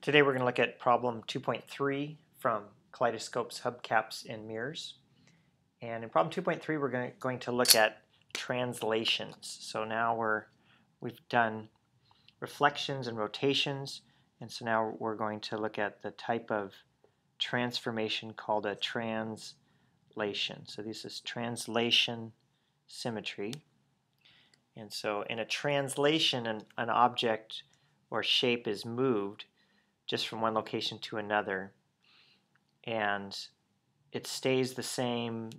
Today we're going to look at problem 2.3 from kaleidoscopes, hubcaps, and mirrors. And in problem 2.3 we're going to look at translations. So now we've done reflections and rotations, and so now we're going to look at the type of transformation called a translation. So this is translation symmetry. And so in a translation, an object or shape is moved just from one location to another, and it stays the same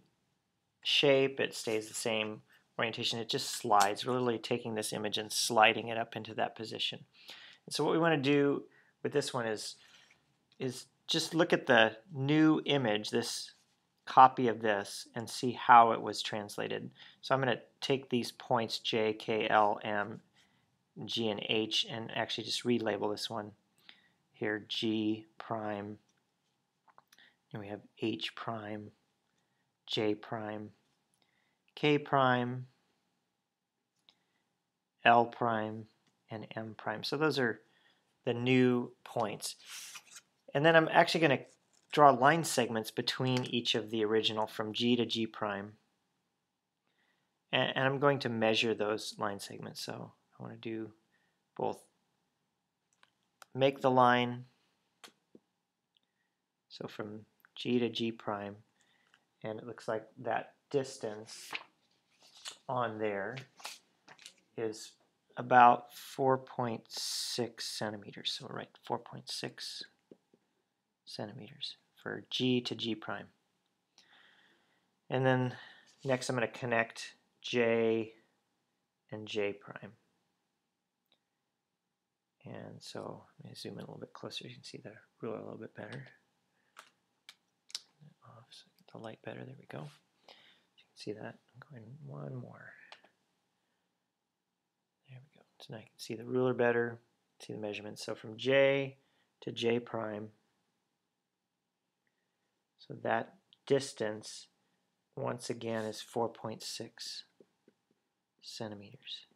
shape, it stays the same orientation, it just slides. We're literally taking this image and sliding it up into that position. And so what we want to do with this one is just look at the new image, this copy of this, and see how it was translated. So I'm going to take these points J, K, L, M, G, and H and actually just relabel this one here G prime, and we have H prime, J prime, K prime, L prime, and M prime. So those are the new points. And then I'm actually going to draw line segments between each of the original from G to G prime. And I'm going to measure those line segments. So I want to do both make the line, so from G to G prime, and it looks like that distance on there is about 4.6 centimeters. So we'll write 4.6 centimeters for G to G prime. And then next I'm going to connect J and J prime. And so let me zoom in a little bit closer, you can see the ruler a little bit better. Off so get the light better, there we go. You can see that. I'm going one more. There we go. So now you can see the ruler better, see the measurements. So from J to J prime, so that distance once again is 4.6 centimeters.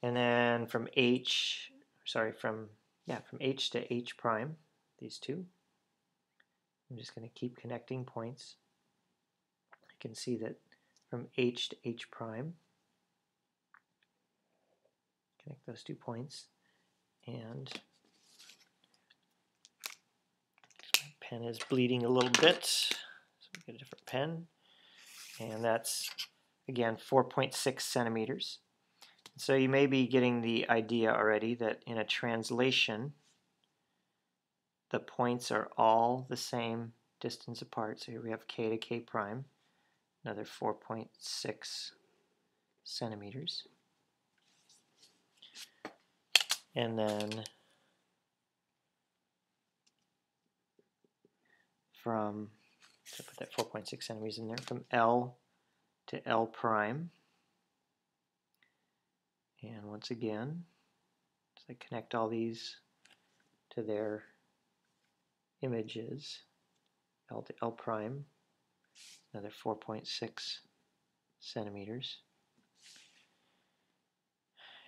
And then from H to H prime, these two, I'm just going to keep connecting points. I can see that from H to H prime, connect those 2 points, and my pen is bleeding a little bit, so we get a different pen, and that's again 4.6 centimeters. So you may be getting the idea already that in a translation the points are all the same distance apart. So here we have K to K prime, another 4.6 centimeters. And then from, so put that 4.6 centimeters in there, from L to L prime. And once again, as I connect all these to their images, L to L prime, another 4.6 centimeters.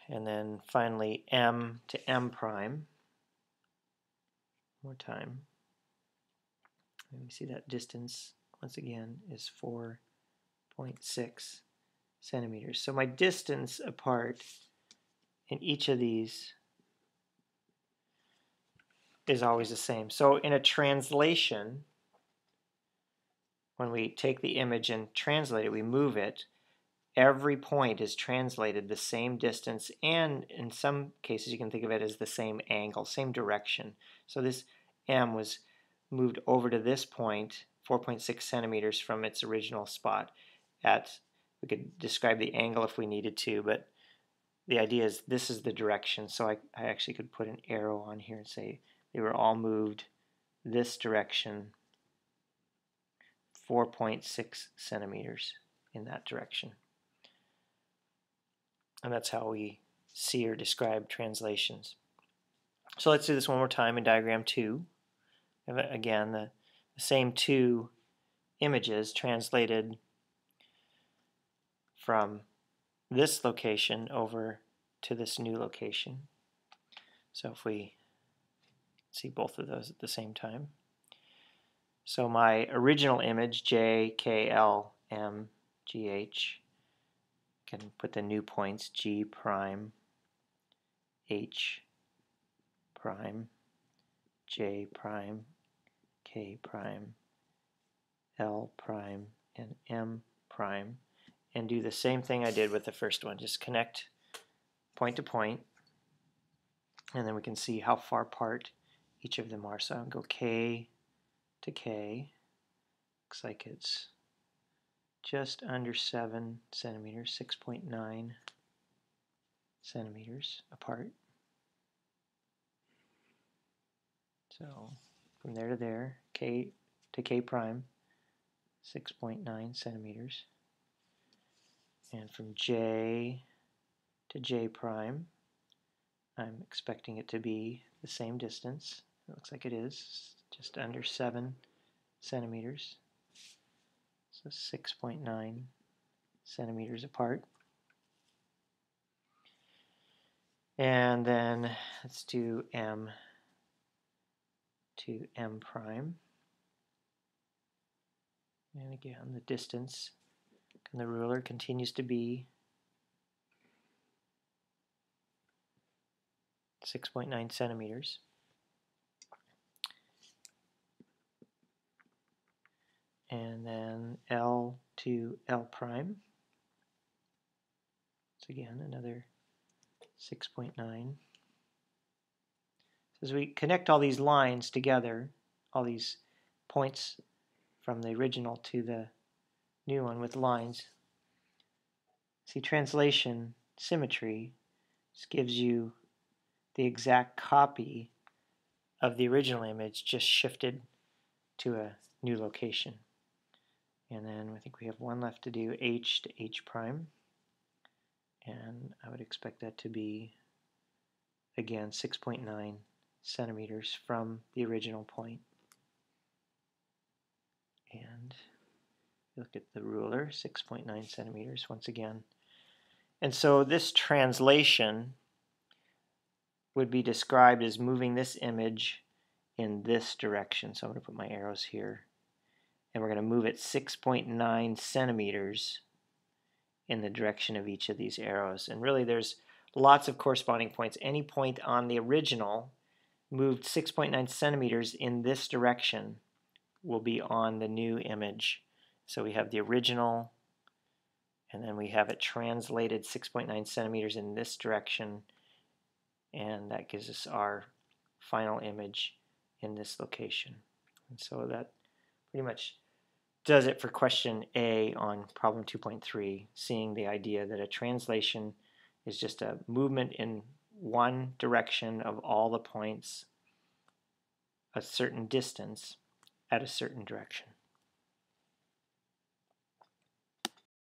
And then finally M to M prime, one more time. And we see that distance once again is 4.6 centimeters. So my distance apart in each of these is always the same. So in a translation, when we take the image and translate it, we move it, every point is translated the same distance, and in some cases you can think of it as the same angle, same direction. So this M was moved over to this point 4.6 centimeters from its original spot. We could describe the angle if we needed to, but the idea is this is the direction. So I actually could put an arrow on here and say they were all moved this direction 4.6 centimeters in that direction. And that's how we see or describe translations. So let's do this one more time in diagram 2. Again, the same two images translated from this location over to this new location. So if we see both of those at the same time. So my original image, J, K, L, M, G, H, can put the new points, G prime, H prime, J prime, K prime, L prime, and M prime, and do the same thing I did with the first one. Just connect point to point, and then we can see how far apart each of them are. So I'll go K to K. Looks like it's just under 7 centimeters, 6.9 centimeters apart. So from there to there, K to K prime, 6.9 centimeters. And from J to J prime, I'm expecting it to be the same distance. It looks like it is, just under 7 centimeters. So 6.9 centimeters apart. And then let's do M to M prime. And again, the distance on the ruler continues to be 6.9 centimeters. And then L to L prime. So again, another 6.9. So as we connect all these lines together, all these points from the original to the new one with lines, see, translation symmetry just gives you the exact copy of the original image, just shifted to a new location. And then I think we have one left to do, H to H prime. And I would expect that to be, again, 6.9 centimeters from the original point. And look at the ruler, 6.9 centimeters once again. And so this translation would be described as moving this image in this direction. So I'm going to put my arrows here. And we're going to move it 6.9 centimeters in the direction of each of these arrows. And really there's lots of corresponding points. Any point on the original moved 6.9 centimeters in this direction will be on the new image. So we have the original, and then we have it translated 6.9 centimeters in this direction, and that gives us our final image in this location. And so that pretty much does it for question A on problem 2.3, seeing the idea that a translation is just a movement in one direction of all the points a certain distance at a certain direction.